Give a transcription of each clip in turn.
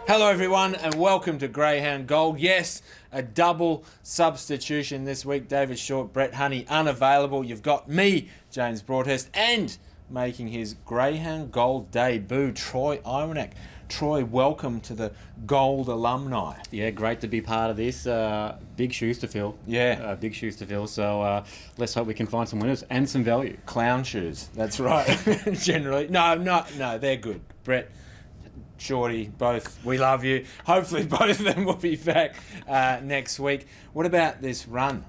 Hello everyone and welcome to Greyhound Gold. Yes, a double substitution this week. David Short, Brett Honey unavailable. You've got me, James Broadhurst, and making his Greyhound Gold debut, Troy Iwanek. Troy, welcome to the Gold alumni. Yeah, great to be part of this. Big shoes to fill. Yeah. Big shoes to fill. So let's hope we can find some winners and some value. Clown shoes, that's right. Generally. No, they're good. Brett, Shorty, both, we love you. Hopefully both of them will be back next week. What about this run,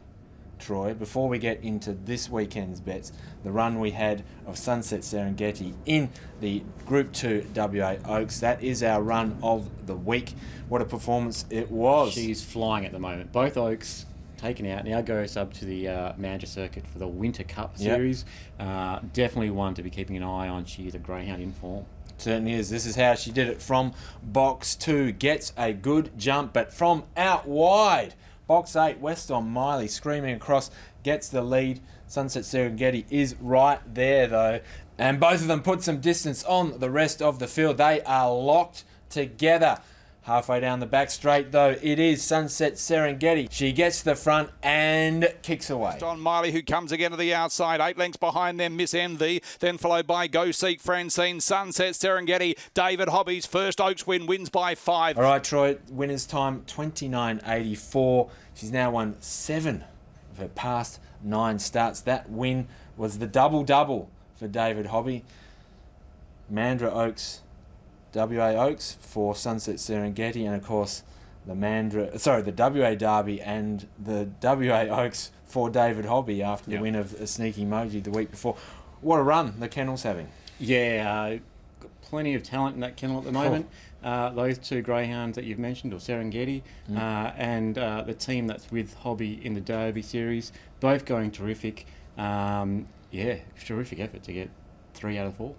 Troy, before we get into this weekend's bets? The run we had of Sunset Serengeti in the Group 2 WA Oaks. That is our run of the week. What a performance it was. She's flying at the moment. Both Oaks taken out. Now goes up to the Mandurah circuit for the Winter Cup series. Definitely one to be keeping an eye on. She's a greyhound in form. Certainly is. This is how she did it from box 2. Gets a good jump, but from out wide. Box 8, Weston Miley screaming across, gets the lead. Sunset Serengeti is right there though. And both of them put some distance on the rest of the field. They are locked together. Halfway down the back straight though, it is Sunset Serengeti. She gets to the front and kicks away. On Miley, who comes again to the outside, 8 lengths behind them, Miss Envy, then followed by Go Seek Francine, Sunset Serengeti, David Hobby's first Oaks wins by 5. All right, Troy, winner's time 29.84. She's now won 7 of her past 9 starts. That win was the double-double for David Hobby. Mandurah Oaks, WA Oaks for Sunset Serengeti, and of course the WA Derby and the WA Oaks for David Hobby after the win of a Sneaky Moji the week before. What a run the kennel's having. Yeah, got plenty of talent in that kennel at the moment. Those two greyhounds that you've mentioned, or Serengeti, and the team that's with Hobby in the Derby series, both going terrific. Terrific effort to get 3 out of 4.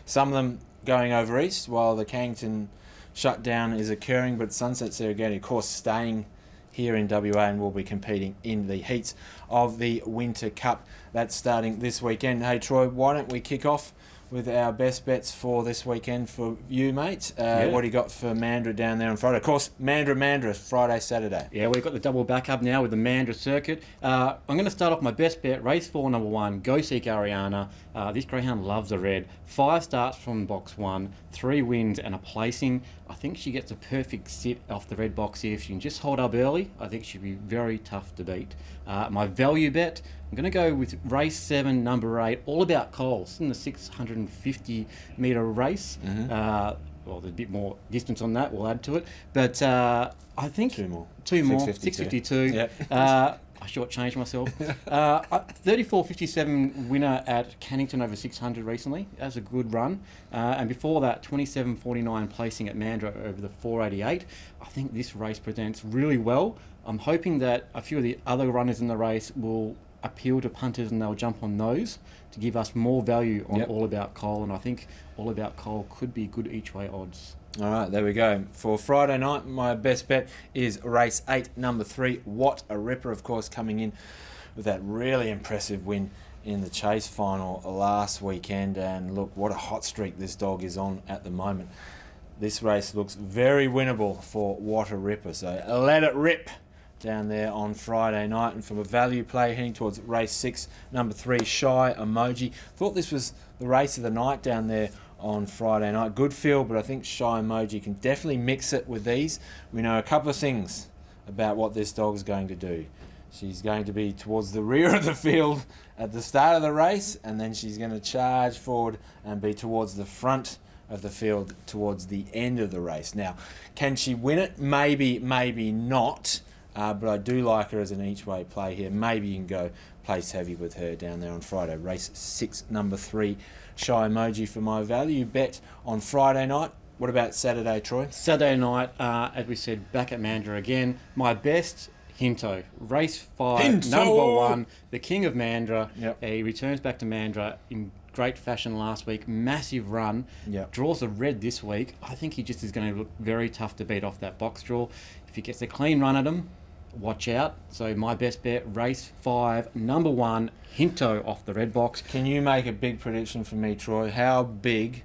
Some of them going over east while the Cannington shutdown is occurring, but Sunset Serengeti, of course, staying here in WA and will be competing in the heats of the Winter Cup. That's starting this weekend. Hey, Troy, why don't we kick off with our best bets for this weekend for you, mate? What do you got for Mandurah down there on Friday? Of course, Mandurah, Friday, Saturday. Yeah, we've got the double backup now with the Mandurah circuit. I'm going to start off my best bet, race 4, number 1, Go Seek Ariana. This greyhound loves the red. 5 starts from box 1, 3 wins and a placing. I think she gets a perfect sit off the red box here. If she can just hold up early, I think she'd be very tough to beat. My value bet, I'm going to go with race 7, number 8, All About Coles in the 650 metre race. Well, there's a bit more distance on that, we'll add to it. But I think... Two more. 652. Yep. I shortchanged myself. 34.57 winner at Cannington over 600 recently. That's a good run. And before that, 27.49 placing at Mandurah over the 488. I think this race presents really well. I'm hoping that a few of the other runners in the race will appeal to punters and they'll jump on those to give us more value on All About Cole. And I think All About Cole could be good each way odds. All right, there we go. For Friday night, my best bet is race 8, number 3, What a Ripper, of course, coming in with that really impressive win in the Chase final last weekend. And look, what a hot streak this dog is on at the moment. This race looks very winnable for What a Ripper. So let it rip down there on Friday night. And from a value play heading towards race 6, number 3, Shy Emoji. Thought this was the race of the night down there on Friday night. Good field, but I think Shy Emoji can definitely mix it with these. We know a couple of things about what this dog's going to do. She's going to be towards the rear of the field at the start of the race, and then she's going to charge forward and be towards the front of the field towards the end of the race. Now, can she win it? Maybe, maybe not. But I do like her as an each-way play here. Maybe you can go place heavy with her down there on Friday. Race 6, number 3, Shy Emoji for my value bet on Friday night. What about Saturday, Troy? Saturday night, as we said, back at Mandurah again. My best, Hinto. Race 5, Hinto! Number 1, the king of Mandurah. Yep. He returns back to Mandurah in great fashion last week. Massive run. Yep. Draws a red this week. I think he just is going to look very tough to beat off that box draw. If he gets a clean run at him, watch out. So my best bet, race 5, number 1, Hinto off the red box. Can you make a big prediction for me, Troy? How big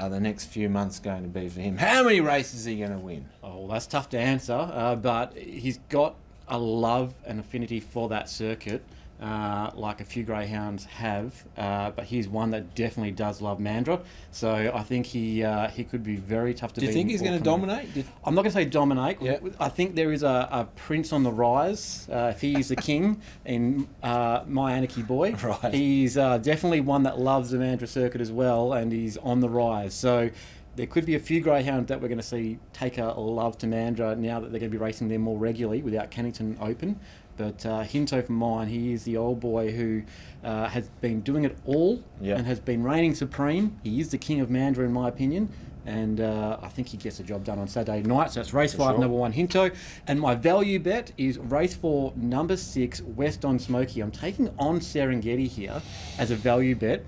are the next few months going to be for him? How many races are he going to win? Oh, well, that's tough to answer, but he's got a love and affinity for that circuit, like a few greyhounds have. But he's one that definitely does love Mandurah, so I think he could be very tough to beat. Do you think he's going to dominate? I'm not going to say dominate. Yeah. I think there is a prince on the rise. If he is the king in My Anarchy Boy, Right. he's definitely one that loves the Mandurah circuit as well, and he's on the rise. So there could be a few greyhounds that we're going to see take a love to Mandurah now that they're going to be racing there more regularly without Cannington Open. But Hinto for mine, he is the old boy who has been doing it all and has been reigning supreme. He is the king of Mandurah in my opinion, and I think he gets the job done on Saturday night. So that's race 5, number 1, Hinto. And my value bet is race 4, number 6, West on Smoky. I'm taking on Serengeti here as a value bet.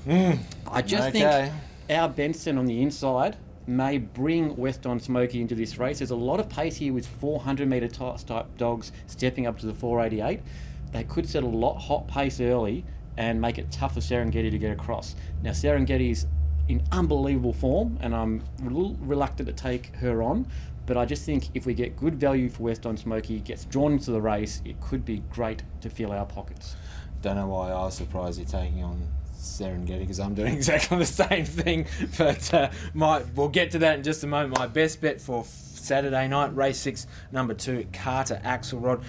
I just think our Benson on the inside may bring West on Smoky into this race. There's a lot of pace here with 400 metre type dogs stepping up to the 488. They could set a lot hot pace early and make it tough for Serengeti to get across. Now Serengeti's in unbelievable form, and I'm a little reluctant to take her on, but I just think if we get good value for West on Smoky, gets drawn into the race, it could be great to fill our pockets. Don't know why I was surprised you're taking on Serengeti, because I'm doing exactly the same thing, but we'll get to that in just a moment. My best bet for Saturday night, race 6, number 2, Carter Axelrod,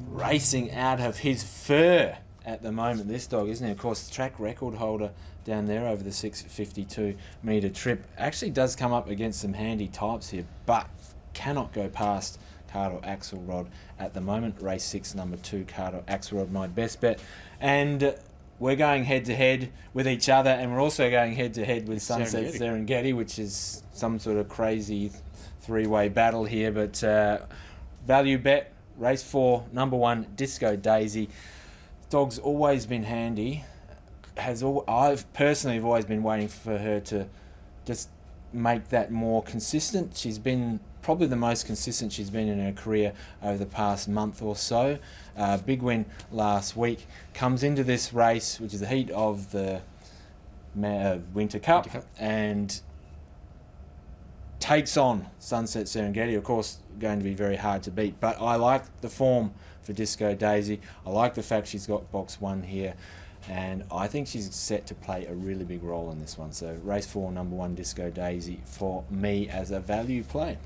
racing out of his fur at the moment, this dog, isn't he? Of course, track record holder down there over the 652 metre trip. Actually does come up against some handy types here, but cannot go past Carter Axelrod at the moment. Race 6, number 2, Carter Axelrod, my best bet. And we're going head-to-head with each other, and we're also going head-to-head with Sunset Serengeti, which is some sort of crazy three-way battle here. But value bet, race 4, number 1, Disco Daisy. Dog's always been handy. I've personally have always been waiting for her to just make that more consistent. She's been probably the most consistent she's been in her career over the past month or so. Big win last week. Comes into this race, which is the heat of the Winter Cup, and takes on Sunset Serengeti. Of course, going to be very hard to beat, but I like the form for Disco Daisy. I like the fact she's got box 1 here, and I think she's set to play a really big role in this one. So race 4, number 1, Disco Daisy for me as a value play.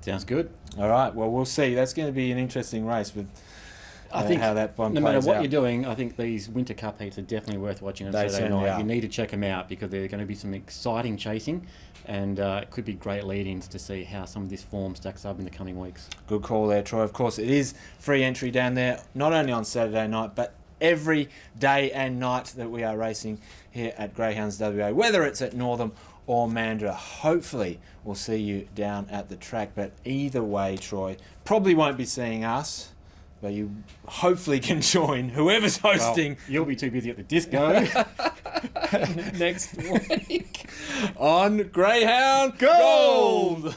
Sounds good. All right, well, we'll see. That's going to be an interesting race with I think how that one no plays matter what out. you're doing, I think these Winter Cup heats are definitely worth watching on Saturday night. You need to check them out because they're going to be some exciting chasing, and it could be great lead-ins to see how some of this form stacks up in the coming weeks. Good call there, Troy. Of course, it is free entry down there, not only on Saturday night, but every day and night that we are racing here at Greyhounds WA, whether it's at Northam or Mandurah. Hopefully we'll see you down at the track, but either way, Troy, probably won't be seeing us, but you hopefully can join whoever's hosting. Well, you'll be too busy at the disco next week on Greyhound Gold.